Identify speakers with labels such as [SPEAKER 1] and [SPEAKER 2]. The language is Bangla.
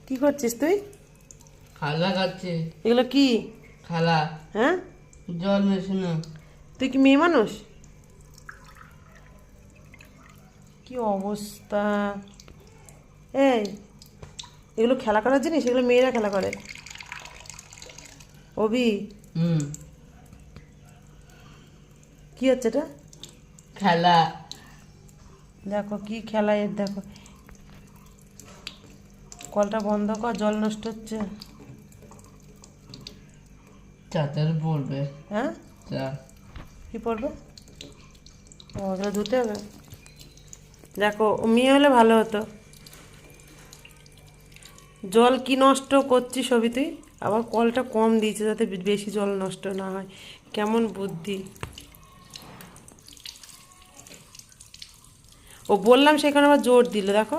[SPEAKER 1] কি করছিস তুই?
[SPEAKER 2] খালা খাচ্ছে।
[SPEAKER 1] এগুলো কি?
[SPEAKER 2] খালা
[SPEAKER 1] হ্যাঁ,
[SPEAKER 2] জল মেশানো।
[SPEAKER 1] তুই কি মেয়ে মানুষ? কি অবস্থা! এই, এগুলো খেলা করার জিনিস? এগুলো মেয়েরা খেলা করে। অভি,
[SPEAKER 2] হুম।
[SPEAKER 1] কি হচ্ছে এটা?
[SPEAKER 2] খেলা।
[SPEAKER 1] দেখো কি খেলা এর, দেখো। কলটা বন্ধ কর, জল নষ্ট হচ্ছে।
[SPEAKER 2] চাচার পড়বে।
[SPEAKER 1] হ্যাঁ,
[SPEAKER 2] চা।
[SPEAKER 1] কি পড়বে? ও, ওগুলো ধুতে হবে। দেখো, ও মেয়ে হলে ভালো হতো। জল কি নষ্ট করছিস সবই তুই? আবার কলটা কম দিয়েছে যাতে বেশি জল নষ্ট না হয়। কেমন বুদ্ধি! ও বললাম সেখানে আবার জোর দিল, দেখো।